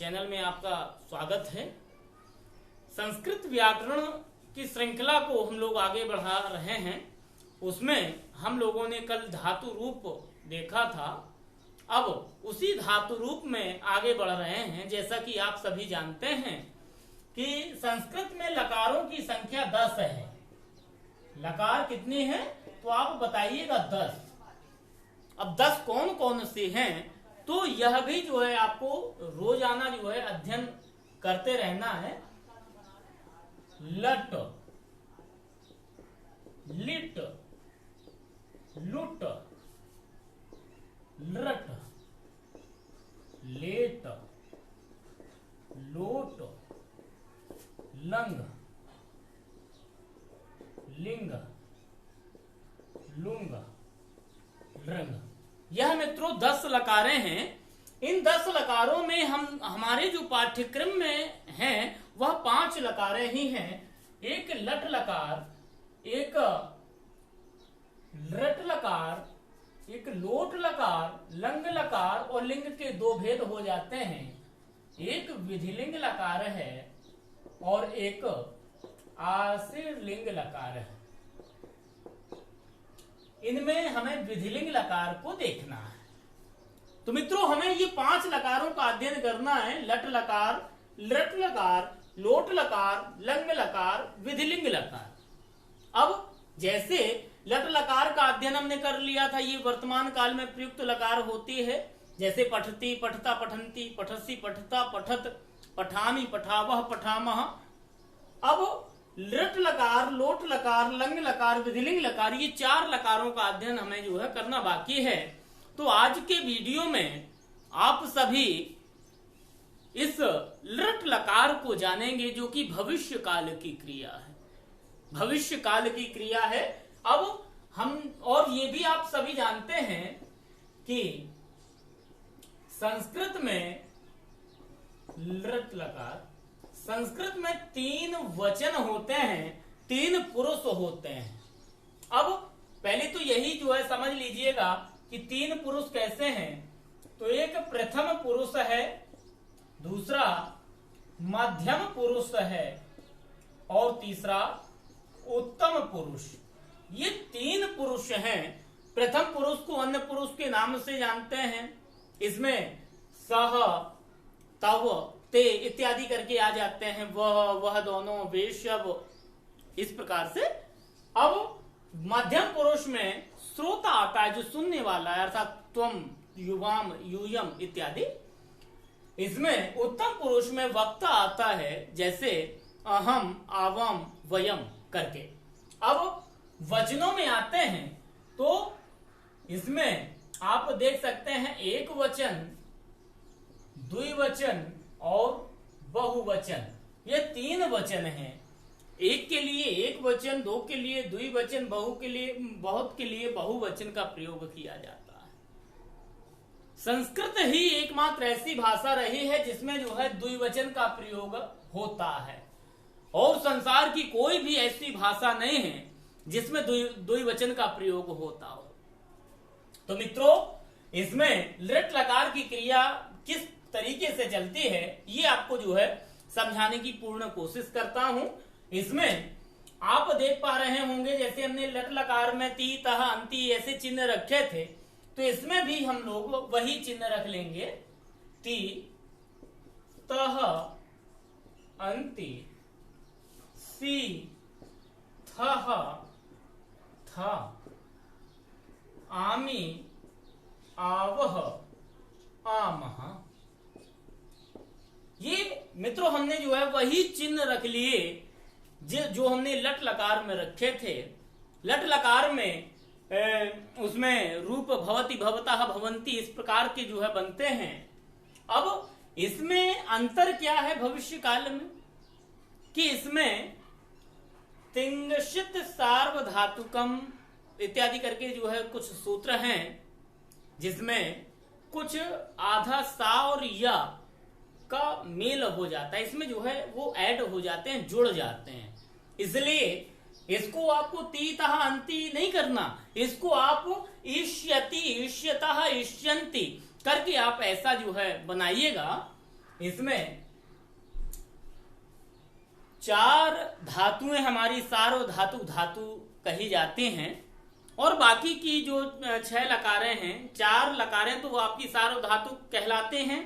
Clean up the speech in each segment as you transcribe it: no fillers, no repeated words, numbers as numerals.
Channel में आपका स्वागत है। संस्कृत व्याकरण की श्रृंखला को हम लोग आगे बढ़ा रहे हैं। उसमें हम लोगों ने कल धातु रूप देखा था। अब उसी धातु रूप में आगे बढ़ रहे हैं। जैसा कि आप सभी जानते हैं कि संस्कृत में लकारों की संख्या 10 है। लकार कितनी है तो आप बताइएगा 10। अब 10 कौन कौन से हैं तो यह भी जो है आपको रोजाना जो है अध्ययन करते रहना है। लट, लिट, लुट, लट, लेट, लोट, लंग, लिंग, लुंग, रंग। यह मित्रों 10 लकारें हैं। इन 10 लकारों में हमारे जो पाठ्यक्रम में हैं वह 5 लकारें ही हैं। एक लट लकार, एक रट लकार, एक लोट लकार, लंग लकार और लिंग के 2 भेद हो जाते हैं। एक विधिलिंग लकार है और एक आशीर्लिंग लकार है। इनमें हमें विधिलिंग लकार को देखना है। तो मित्रों हमें ये 5 लकारों का अध्ययन करना है। लट लकार, लट लकार, लोट लकार, लंग लकार, विधिलिंग लकार। अब जैसे लट लकार का अध्ययन हमने कर लिया था, ये वर्तमान काल में प्रयुक्त लकार होती है। जैसे पठती, पठता, पठंती, पठसी, पठता, पठत, पठामी, पठावह, पठामह। अब लट लकार, लोट लकार, लंग लकार, विधिलिंग लकार, ये 4 लकारों का अध्ययन हमें जो है करना बाकी है। तो आज के वीडियो में आप सभी इस लट लकार को जानेंगे जो कि भविष्य काल की क्रिया है। भविष्य काल की क्रिया है। अब हम और ये भी आप सभी जानते हैं कि संस्कृत में लट लकार, संस्कृत में 3 वचन होते हैं, 3 पुरुष होते हैं। अब पहले तो यही जो है समझ लीजिएगा कि 3 पुरुष कैसे हैं। तो एक प्रथम पुरुष है, दूसरा मध्यम पुरुष है और तीसरा उत्तम पुरुष। ये 3 पुरुष हैं। प्रथम पुरुष को अन्य पुरुष के नाम से जानते हैं। इसमें सह, तव, ते इत्यादि करके आ जाते हैं। वह दोनों, वे सब, इस प्रकार से। अब मध्यम पुरुष में श्रोता आता है जो सुनने वाला है, अर्थात त्वम, युवाम, यूयम इत्यादि। इसमें उत्तम पुरुष में वक्ता आता है, जैसे अहम, आवाम, वयम करके। अब वचनों में आते हैं तो इसमें आप देख सकते हैं एक वचन, द्विवचन और बहुवचन। ये 3 वचन हैं। एक के लिए एक वचन, 2 के लिए द्विवचन, बहुत के लिए बहुवचन का प्रयोग किया जाता है। संस्कृत ही एकमात्र ऐसी भाषा रही है जिसमें जो है द्विवचन का प्रयोग होता है। और संसार की कोई भी ऐसी भाषा नहीं है जिसमें द्विवचन का प्रयोग होता हो। तो मित्रों इसमें लट लकार की क्रिया किस तरीके से चलती है ये आपको जो है समझाने की पूर्ण कोशिश करता हूं। इसमें आप देख पा रहे होंगे जैसे हमने लट लकार में ती, तह, अंति ऐसे चिन्ह रखे थे, तो इसमें भी हम लोग वही चिन्ह रख लेंगे। ती, तह, अंति, सी, थह, था, आमी, आवह, आमह। ये मित्रों हमने जो है वही चिन्ह रख लिए जो हमने लट लकार में रखे थे। लट लकार में उसमें रूप भवति, भवतः, भवंती इस प्रकार के जो है बनते हैं। अब इसमें अंतर क्या है भविष्य काल में कि इसमें तिंगशित, सार्वधातुकम इत्यादि करके जो है कुछ सूत्र हैं जिसमें कुछ आधा सा और या का मेल हो जाता है। इसमें जो है वो ऐड हो जाते हैं, जुड़ जाते हैं। इसलिए इसको आपको ती, तह, अंति नहीं करना। इसको आप ईष्यति, ईष्यतः, ईष्यन्ति करके आप ऐसा जो है बनाइएगा। इसमें 4 धातुएं हमारी सार्वधातु धातु कही जाती हैं और बाकी की जो 6 लकारें हैं, 4 लकारें तो वो आपकी सार्वधातु कहलाते हैं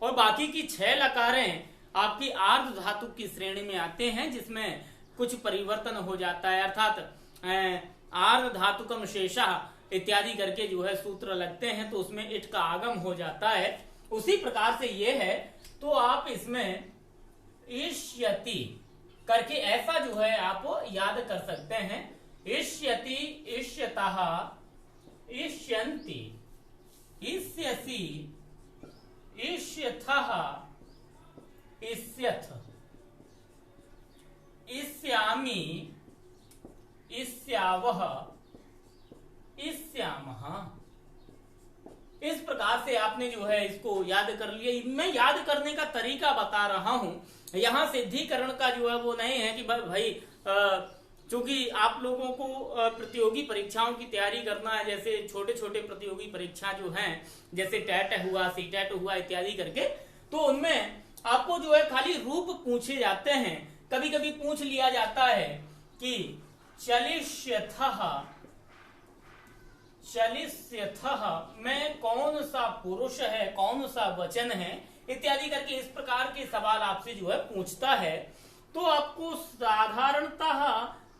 और बाकी की 6 लकारें आपकी आर्ध धातु की श्रेणी में आते हैं, जिसमें कुछ परिवर्तन हो जाता है, अर्थात आर्ध धातुकम शेषा इत्यादि करके जो है सूत्र लगते हैं, तो उसमें इट का आगम हो जाता है। उसी प्रकार से ये है, तो आप इसमें इष्यति करके ऐसा जो है आप याद कर सकते हैं। इष्यति, इष्यतः, इष्यन्ति, इष्यसि, इष्यथः, इष्यथ, इष्यामि, इष्यावः, इष्यामः। इस प्रकार से आपने जो है इसको याद कर लिया। मैं याद करने का तरीका बता रहा हूं, यहां सिद्धिकरण का जो है वो नहीं है कि भाई चूंकि आप लोगों को प्रतियोगी परीक्षाओं की तैयारी करना है, जैसे छोटे छोटे प्रतियोगी परीक्षा जो हैं, जैसे टेट हुआ, सीटेट हुआ इत्यादि करके, तो उनमें आपको जो है खाली रूप पूछे जाते हैं। कभी कभी पूछ लिया जाता है कि चलिष्यथः, चलिष्यथः में कौन सा पुरुष है, कौन सा वचन है इत्यादि करके इस प्रकार के सवाल आपसे जो है पूछता है। तो आपको साधारणतः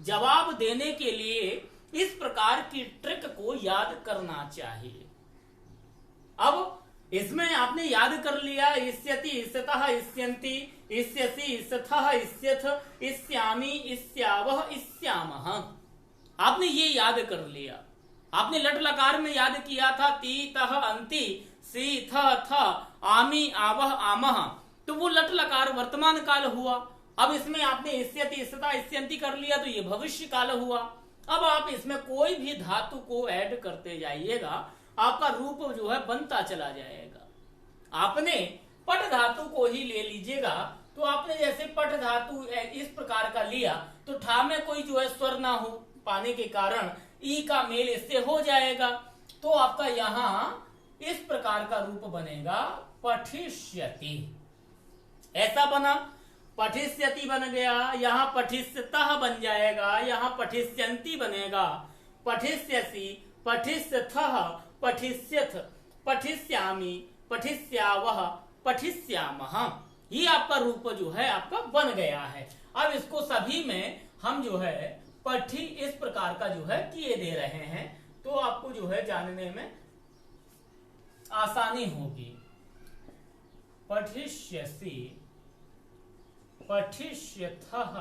जवाब देने के लिए इस प्रकार की ट्रिक को याद करना चाहिए। अब इसमें आपने याद कर लिया, इष्यति, इष्यतः, इष्यन्ति, इष्यसि, इष्यथः, इष्यथ, इष्यामि, इष्यावः, इष्यामः। आपने ये याद कर लिया। आपने लट लकार में याद किया था ती, तह, अंति, सी, थ, थ, आमी, आवह, आमह, तो वो लट लकार वर्तमान काल हुआ। अब इसमें आपने इष्यति, इष्यता, इष्यन्ति कर लिया, तो ये भविष्य काल हुआ। अब आप इसमें कोई भी धातु को ऐड करते जाइएगा, आपका रूप जो है बनता चला जाएगा। आपने पट धातु को ही ले लीजिएगा, तो आपने जैसे पट धातु इस प्रकार का लिया, तो ठा में कोई जो है स्वर ना हो पाने के कारण ई का मेल इससे हो जाएगा, तो आपका यहां इस प्रकार का रूप बनेगा पठिष्यति। ऐसा बना, पठिष्यति बन गया, यहां पठिष्यतः बन जाएगा, यहां पठिष्यन्ति बनेगा, पठिष्यसि, पठिष्यथः, पठिष्यथ, पठिष्यामि, पठिष्यावः, पठिष्यामः। ये आपका रूप जो है आपका बन गया है। अब इसको सभी में हम जो है पठी इस प्रकार का जो है किए दे रहे हैं, तो आपको जो है जानने में आसानी होगी। पठिष्यसि, पठिष्यथः,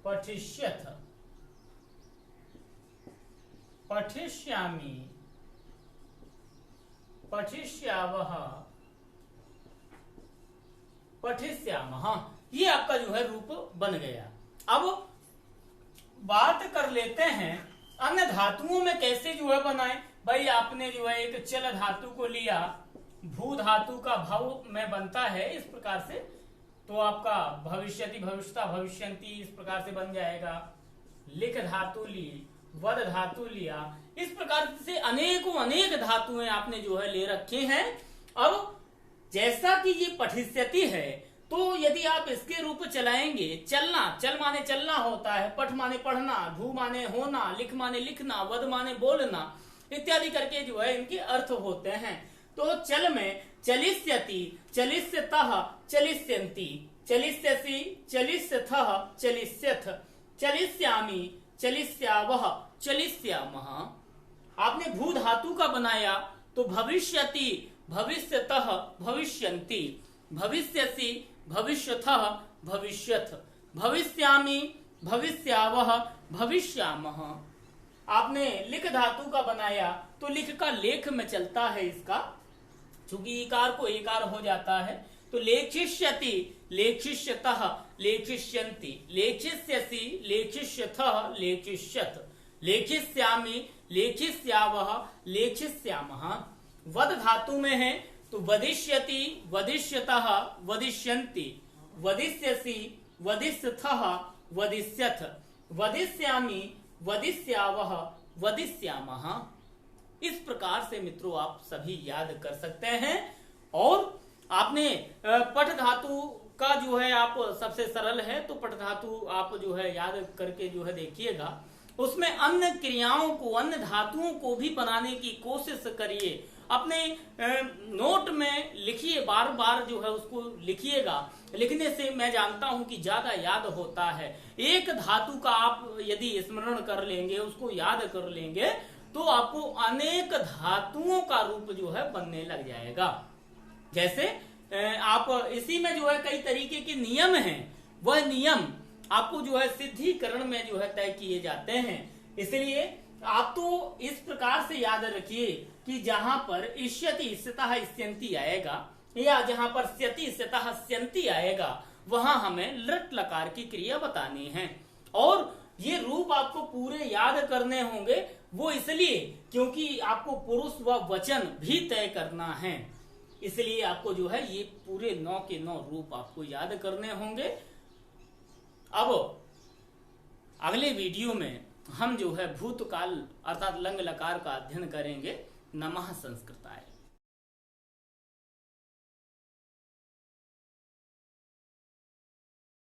पठिष्यथ, पठिष्यामि, पठिष्यावः, पठिष्यामः। ये आपका जो है रूप बन गया। अब बात कर लेते हैं अन्य धातुओं में कैसे जो है बनाए। भाई आपने जो है एक चल धातु को लिया, भू धातु का भव में बनता है इस प्रकार से, तो आपका भविष्यति, भविष्यता, भविष्यन्ति इस प्रकार से बन जाएगा। लिख धातु ली, वद धातु लिया, इस प्रकार से अनेकों अनेक धातुएं आपने जो है ले रखे हैं। अब जैसा कि ये पठिष्यति है, तो यदि आप इसके रूप चलाएंगे, चलना, चल माने चलना होता है, पठ माने पढ़ना, भू माने होना, लिख माने लिखना, वद माने बोलना इत्यादि करके जो है इनके अर्थ होते हैं। तो चल में चलिष्यति, चलिष्यतः, चलिष्यन्ति, चलिष्यसि, चलिष्यथः, चलिष्यथ, चलिष्यामि, चलिष्यावः, चलिष्यामः। आपने भू धातु का बनाया, तो भविष्यति, भविष्यतः, भविष्यन्ति, भविष्यसि, भविष्यथः, भविष्यथ, भविष्यामि, भविष्यावः, भविष्यामः। आपने लिख धातु का बनाया, तो लिख का लेख में चलता है इसका, चूंकि इकार को एकार हो जाता है, तो लेखिष्यति, लेखिष्यतः, लेखिष्यन्ति, लेखिष्यसि, लेखिष्यथः, लेखिष्यथ, लेखिष्यामि, लेखिष्यावः, लेखिष्यामः। वद धातु में है, तो वदिष्यति, वदिष्यतः, वदिष्यन्ति, वदिष्यसि, वदिष्यथः, वदिष्यथ, वदिष्यामि, वदिष्यावः, वदिष्यामः। इस प्रकार से मित्रों आप सभी याद कर सकते हैं आपने पठ धातु का जो है आप सबसे सरल है तो पठ धातु आप जो है याद करके जो है देखिएगा, उसमें अन्य क्रियाओं को, अन्य धातुओं को भी बनाने की कोशिश करिए। अपने नोट में लिखिए, बार बार जो है उसको लिखिएगा। लिखने से मैं जानता हूं कि ज्यादा याद होता है। एक धातु का आप यदि स्मरण कर लेंगे, उसको याद कर लेंगे, तो आपको अनेक धातुओं का रूप जो है बनने लग जाएगा। जैसे आप इसी में जो है कई तरीके के नियम हैं, वह नियम आपको जो है सिद्धिकरण में जो है तय किए जाते हैं। इसलिए आप तो इस प्रकार से याद रखिए कि जहां पर इष्यति स्यतः स्यन्ति आएगा या जहां पर स्यति स्यतः स्यन्ति आएगा, वहां हमें लृट लकार की क्रिया बतानी है। और ये रूप आपको पूरे याद करने होंगे, वो इसलिए क्योंकि आपको पुरुष व वचन भी तय करना है। इसलिए आपको जो है ये पूरे 9 के 9 रूप आपको याद करने होंगे। अब अगले वीडियो में हम जो है भूतकाल अर्थात लंग लकार का अध्ययन करेंगे। नमः संस्कृताय।